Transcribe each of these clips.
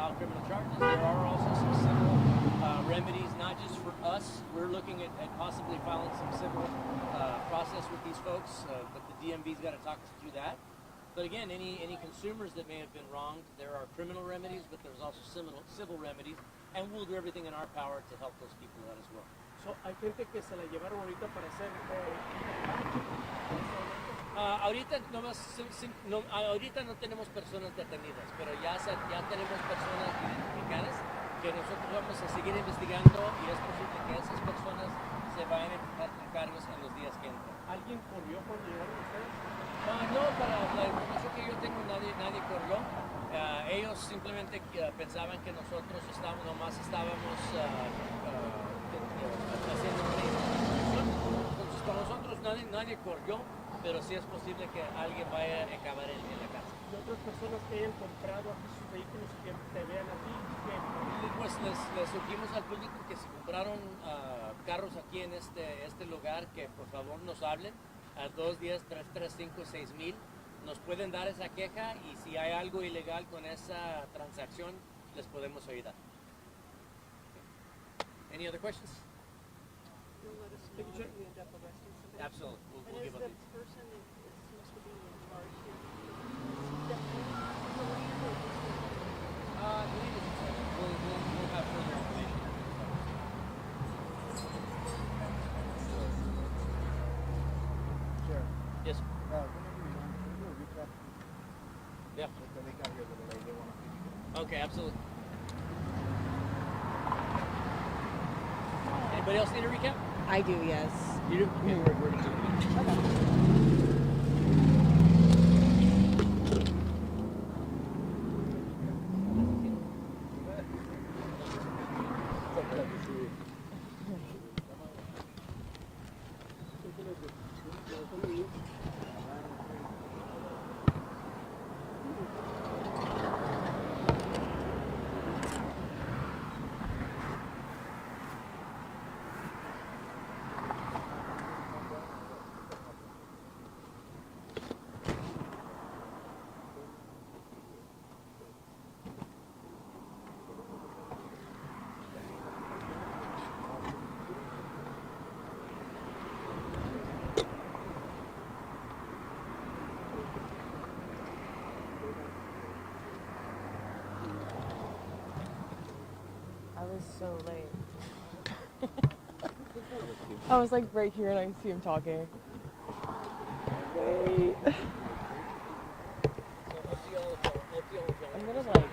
file criminal charges. There are also some civil remedies, not just for us. We're looking at possibly filing some civil process with these folks, but the DMV's got to talk us through that. But again, any consumers that may have been wronged, there are criminal remedies, but there's also civil remedies, and we'll do everything in our power to help those people out as well. So, hay gente que se la llevaron ahorita para hacer Ahorita ahorita no tenemos personas detenidas, pero ya tenemos personas identificadas que nosotros vamos a seguir investigando y es posible que esas personas se vayan a enfrentar con cargos en los días que entran. ¿Alguien corrió cuando llegaron ustedes? No, para la información que yo tengo nadie corrió. Ellos simplemente pensaban que nosotros nomás estábamos haciendo una investigación. Entonces con nosotros nadie corrió, pero sí es posible que alguien vaya a acabar en la casa. ¿Y otras personas que hayan comprado aquí sus vehículos que te vean a ti? Pues les sugerimos al público que si compraron carros aquí en este lugar, que por favor nos hablen a 210-335-6000. Nos pueden dar esa queja y si hay algo ilegal con esa transacción, les podemos ayudar. Any other questions? You'll let us know if you end up arresting somebody. Absolutely. We'll give And is updates. the person is supposed to be in charge here? That owns the land or just I believe it's we'll have further information. Sure. Yes. Whenever you're done, can you do a recap? Yeah. Like they got here the other day, they want to see you. Okay, absolutely. Anybody else need a recap? I do, yes. You do? Okay, we're going to do it. I was so late. I was like right here and I see him talking. Wait. I'm gonna like.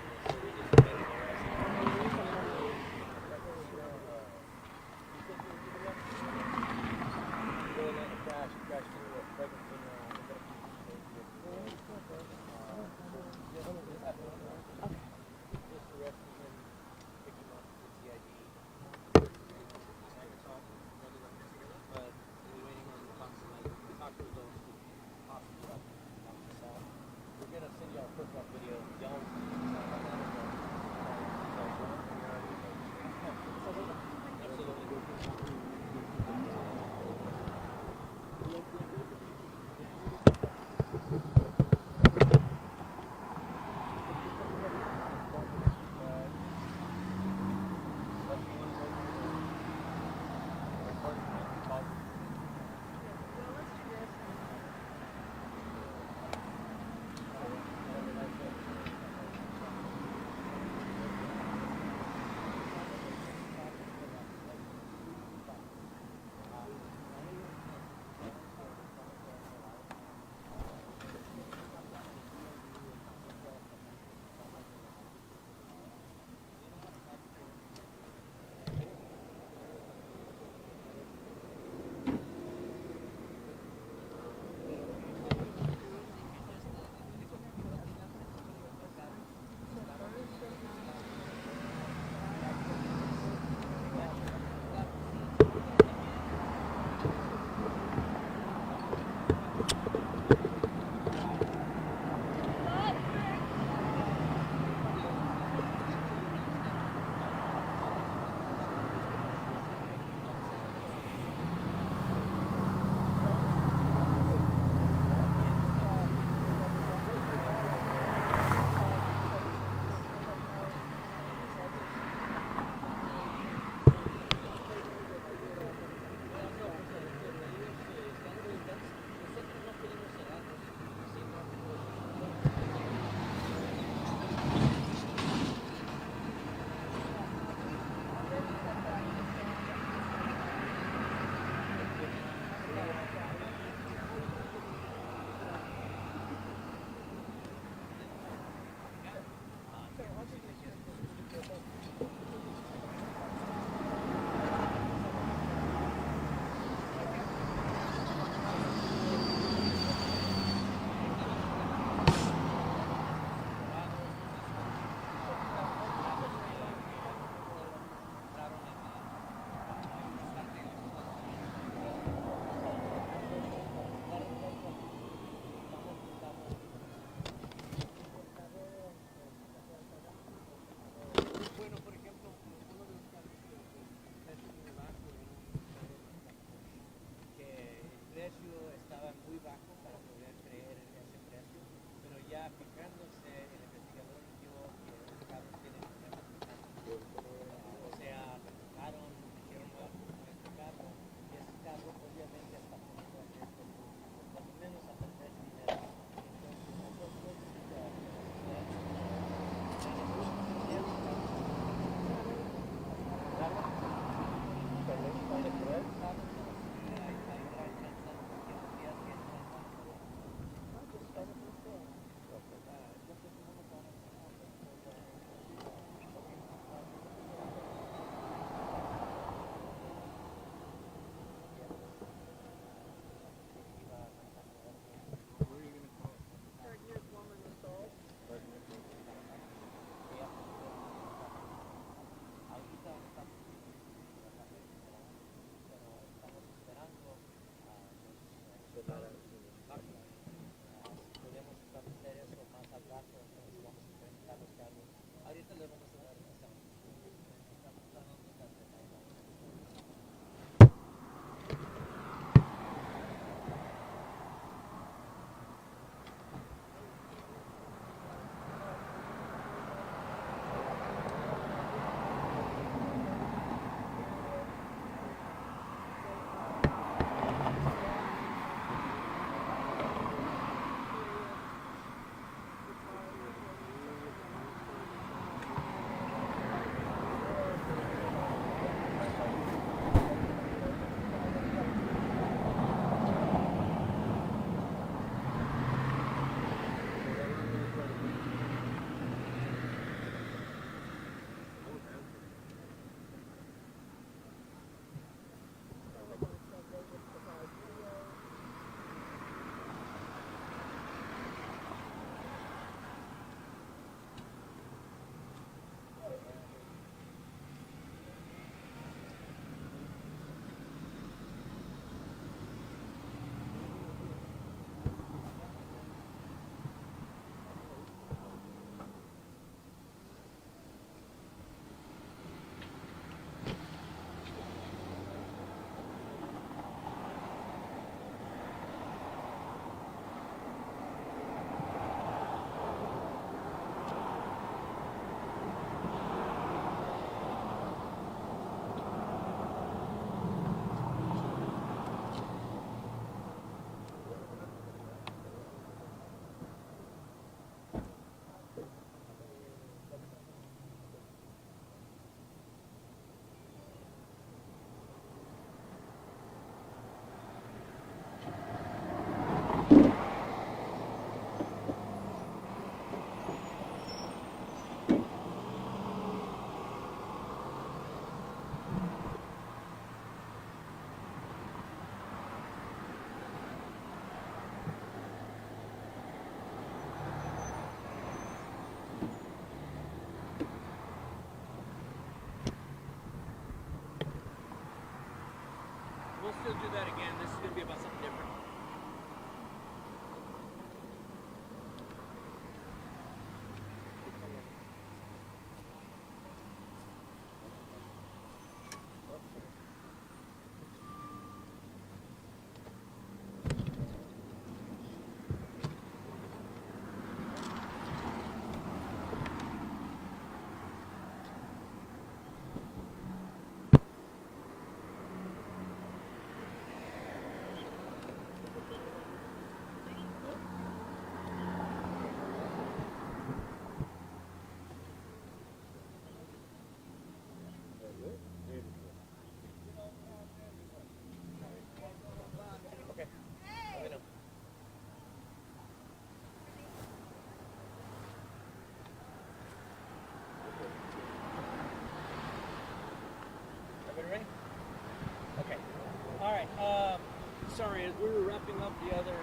the other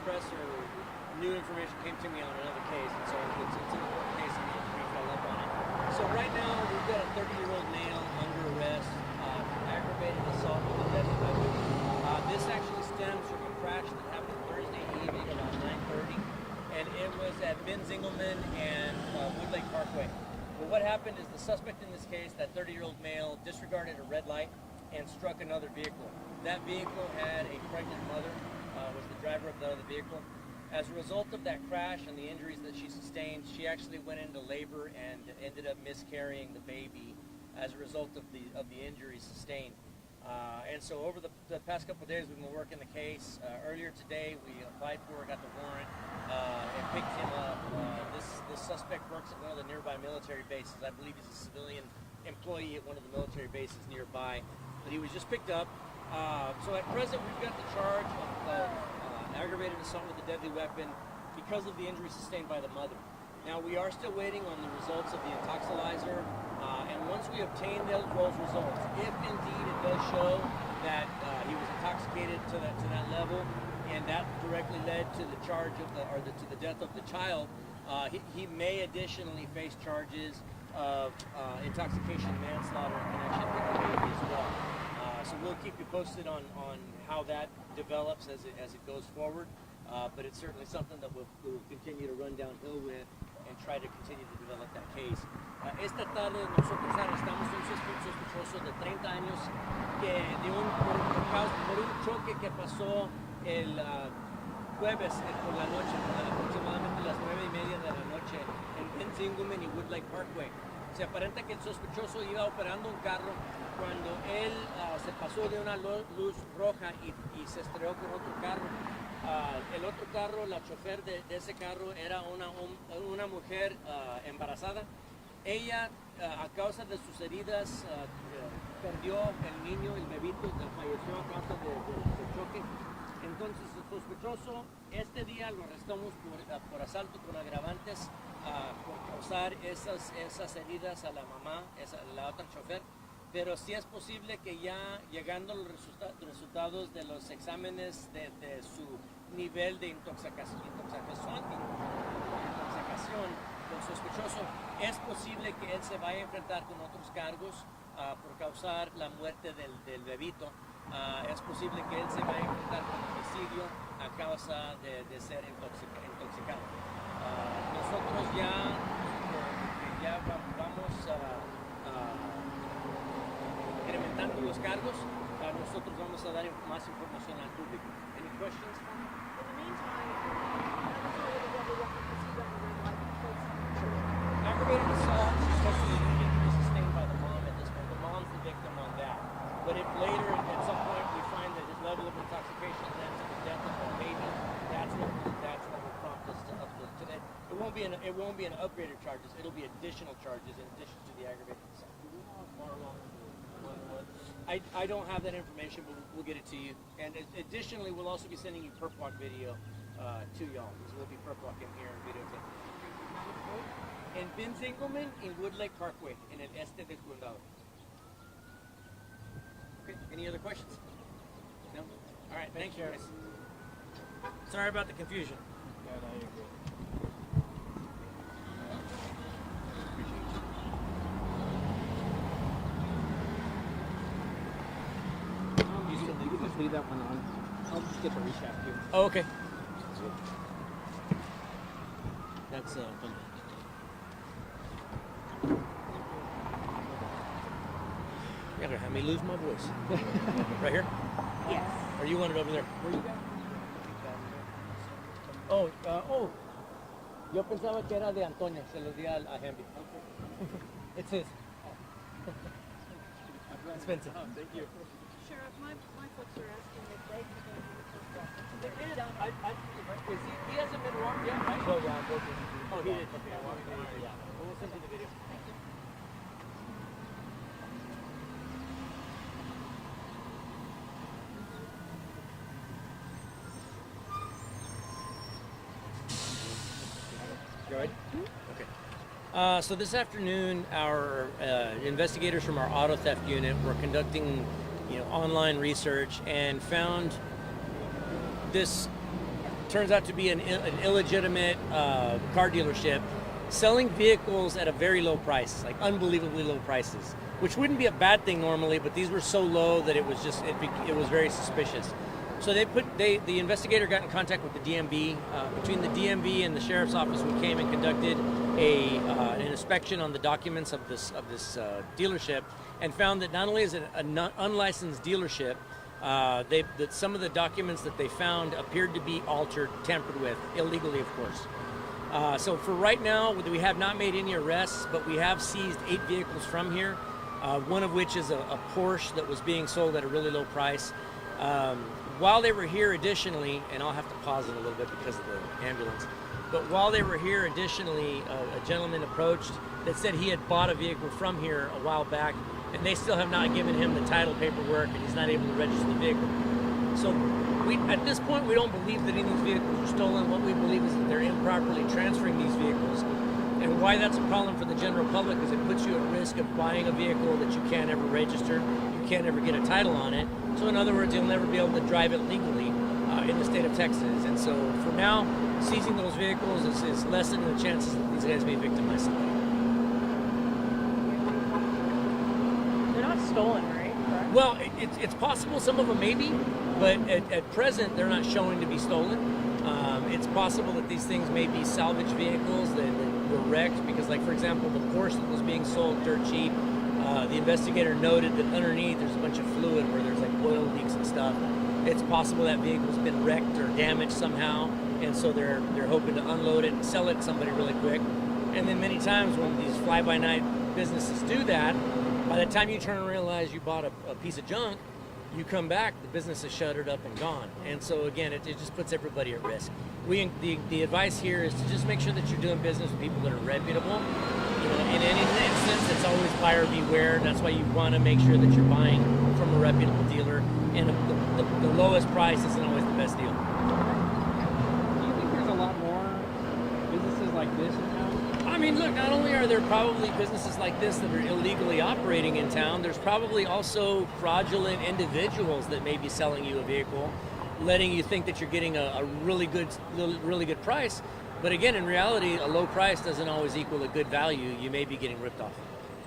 press or new information came to me on another case, and so it's an important case and we fell up on it. So right now we've got a 30-year-old male under arrest, aggravated assault with a deadly weapon. This actually stems from a crash that happened Thursday evening about 9:30, and it was at Ben Zingelman and Woodlake Parkway. Well, what happened is the suspect in this case, that 30-year-old male, disregarded a red light and struck another vehicle. That vehicle had a pregnant mother, was the driver of the other vehicle. As a result of that crash and the injuries that she sustained, she actually went into labor and ended up miscarrying the baby as a result of the injuries sustained. And so over the past couple of days, we've been working the case. Earlier today, we applied for, got the warrant, and picked him up. This suspect works at one of the nearby military bases. I believe he's a civilian employee at one of the military bases nearby. But he was just picked up. So at present, we've got the charge of aggravated assault with a deadly weapon because of the injury sustained by the mother. Now, we are still waiting on the results of the intoxilizer, and once we obtain those results, if indeed it does show that he was intoxicated to that level, and that directly led to the charge of to the death of the child, he may additionally face charges of intoxication, manslaughter, in connection with the baby as well. So we'll keep you posted on how that develops as it goes forward. But it's certainly something that we'll continue to run downhill with and try to continue to develop that case. Esta tarde nosotros arrestamos un sospechoso de 30 años que por un choque que pasó el jueves por la noche, aproximadamente las 9:30 de la noche en Ben Zingelman y Woodlake Parkway. Se aparenta que el sospechoso iba operando un carro cuando él se pasó de una luz roja y se estrelló con otro carro. El otro carro, la chofer de ese carro era una mujer embarazada. Ella, a causa de sus heridas, perdió el niño, el bebito, falleció a causa del choque. Entonces el sospechoso, este día lo arrestamos por asalto con agravantes, por causar esas heridas a la mamá, la otra chofer. Pero sí es posible que ya llegando a los resultados de los exámenes de su nivel de intoxicación del sospechoso, es posible que él se vaya a enfrentar con otros cargos por causar la muerte del bebito. Es posible que él se vaya a enfrentar con homicidio a causa de ser intoxicado. Nosotros ya vamos incrementando los cargos, nosotros vamos a dar más información al público. Any questions? In the meantime, Aggravated assault is supposed to be the injury sustained by the mom at this point. The mom's the victim on that. But if later, at some point, we find that his level of intoxication led to the death of our baby, that's what will prompt us to update today. It won't be an upgraded charges. It'll be additional charges in addition to the aggravated assault. Do we know how far along I don't have that information, but we'll get it to you. And additionally, we'll also be sending you perp walk video to y'all. So we'll be perp walking here and videotape. En Ben Zingelman in Woodlake Parkway, en el este del condado. Okay, any other questions? No? All right, thank you, guys. Sorry about the confusion. Yeah, no, you're good. You can just leave that one on. I'll just get the reshaft here. Oh, okay. That's fun. You're gonna have me lose my voice. Right here? yes. Or you want it over there? Where you got? Oh. Yo pensaba que era de Antonio. Se lo di a Henry. It's his. Expensive. Thank you. Sheriff, my folks are asking if they can go to the He hasn't been wrong yet, right? Oh, yeah, I'm working. Oh, he did. Okay, yeah. We'll send you the video. You all right? Okay. So this afternoon, our investigators from our auto theft unit were conducting, online research and found this turns out to be an illegitimate car dealership selling vehicles at a very low price, like unbelievably low prices, which wouldn't be a bad thing normally, but these were so low that it was just it was very suspicious. So the investigator got in contact with the DMV. Between the DMV and the sheriff's office, we came and conducted an inspection on the documents of this dealership, and found that not only is it an unlicensed dealership, that some of the documents that they found appeared to be altered, tampered with, illegally, of course. So for right now, we have not made any arrests, but we have seized 8 vehicles from here, one of which is a Porsche that was being sold at a really low price. While they were here additionally, and I'll have to pause it a little bit because of the ambulance, but while they were here additionally, a gentleman approached that said he had bought a vehicle from here a while back, and they still have not given him the title paperwork, and he's not able to register the vehicle. So at this point, we don't believe that any of these vehicles are stolen. What we believe is that they're improperly transferring these vehicles. And why that's a problem for the general public is it puts you at risk of buying a vehicle that you can't ever register, you can't ever get a title on it. So in other words, you'll never be able to drive it legally in the state of Texas. And so for now, seizing those vehicles is lessening the chances that these guys may victimize somebody. They're not stolen, right? Correct? Well, it's possible some of them may be, but at present they're not showing to be stolen. It's possible that these things may be salvage vehicles that were wrecked because, like, for example, the Porsche that was being sold dirt cheap, the investigator noted that underneath there's a bunch of fluid where there's like oil leaks and stuff. It's possible that vehicle's been wrecked or damaged somehow, and so they're hoping to unload it and sell it to somebody really quick. And then many times when these fly-by-night businesses do that, by the time you turn and realize you bought a piece of junk, you come back, the business is shuttered up and gone. And so again, it just puts everybody at risk. The advice here is to just make sure that you're doing business with people that are reputable. You know, in any instance, it's always buyer beware. That's why you want to make sure that you're buying from a reputable dealer. And the lowest price isn't always the best deal. Do you think there's a lot more businesses like this in town? I mean, look, not only are there probably businesses like this that are illegally operating in town, there's probably also fraudulent individuals that may be selling you a vehicle, letting you think that you're getting a really good price. But again, in reality, a low price doesn't always equal a good value. You may be getting ripped off.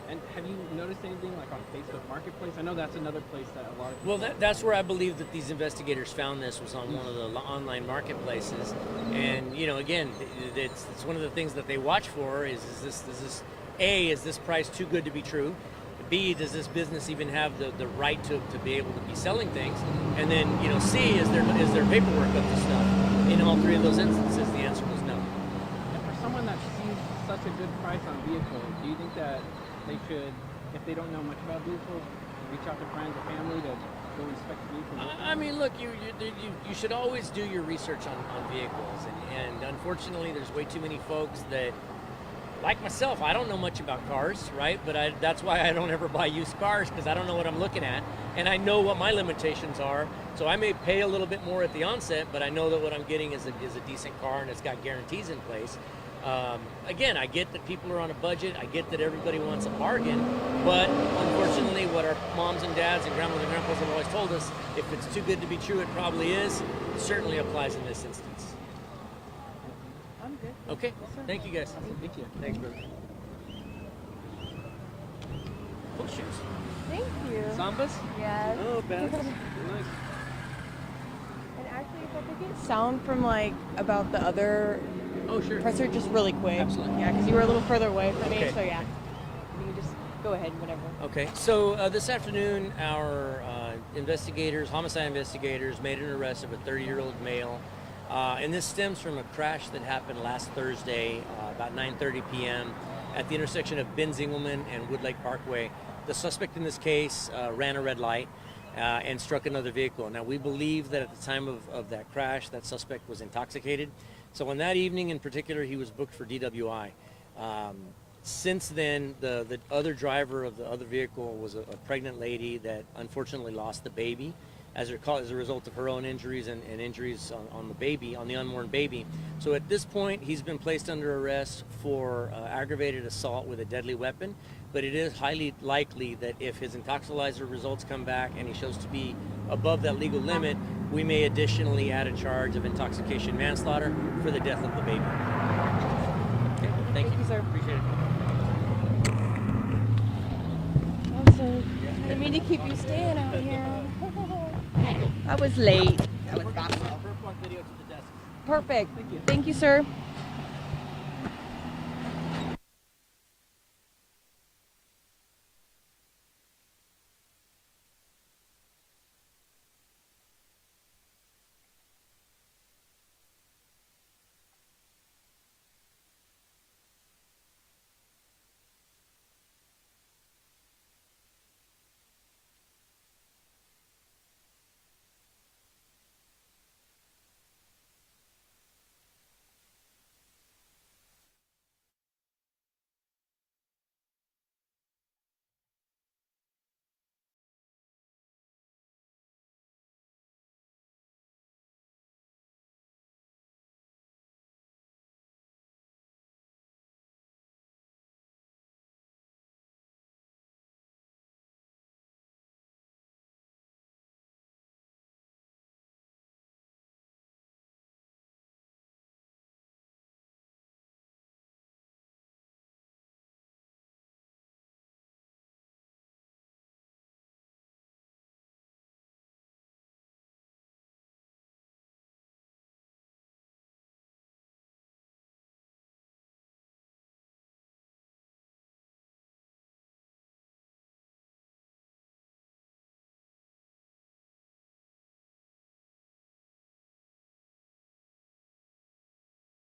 And have you noticed anything like on Facebook Marketplace? I know that's another place that a lot of people... Well, that's where I believe that these investigators found this, was on one of the online marketplaces. And, you know, again, it's one of the things that they watch for is this price too good to be true? B, does this business even have the right to be able to be selling things? And then, you know, C, is there paperwork of this stuff? In all 3 of those instances, the answer was no. And for someone that sees such a good price on vehicles, do you think that they should, if they don't know much about vehicles, reach out to friends or family to go inspect vehicles? I mean, look, you should always do your research on vehicles, and unfortunately, there's way too many folks that, like myself, I don't know much about cars, right? But that's why I don't ever buy used cars, because I don't know what I'm looking at, and I know what my limitations are. So I may pay a little bit more at the onset, but I know that what I'm getting is a decent car, and it's got guarantees in place. Again, I get that people are on a budget. I get that everybody wants a bargain, but unfortunately, what our moms and dads and grandmas and grandpas have always told us, if it's too good to be true, it probably is. It certainly applies in this instance. I'm good. Okay, thank you guys. Thank you. Thanks, brother. Cool shoes. Thank you. Sambas? Yes. Oh, bad. Nice. And actually, if I could get sound from like about the other Oh, sure. presser just really quick. Absolutely. Yeah, because you were a little further away from me, Okay. so yeah. You can just go ahead, whatever. Okay, so this afternoon, our homicide investigators, made an arrest of a 30-year-old male. And this stems from a crash that happened last Thursday, about 9:30 p.m. at the intersection of Ben Zingelman and Woodlake Parkway. The suspect in this case ran a red light and struck another vehicle. Now, we believe that at the time of that crash, that suspect was intoxicated. So on that evening in particular, he was booked for DWI. Since then, the other driver of the other vehicle was a pregnant lady that unfortunately lost the baby. as a result of her own injuries and injuries on the baby, on the unborn baby. So at this point, he's been placed under arrest for aggravated assault with a deadly weapon. But it is highly likely that if his intoxilizer results come back and he shows to be above that legal limit, we may additionally add a charge of intoxication manslaughter for the death of the baby. Okay, thank you. Sir. Appreciate it. I'm sorry. I didn't mean to keep you staying out here. I was late. That was Her one video to the desk. Perfect. Thank you, sir.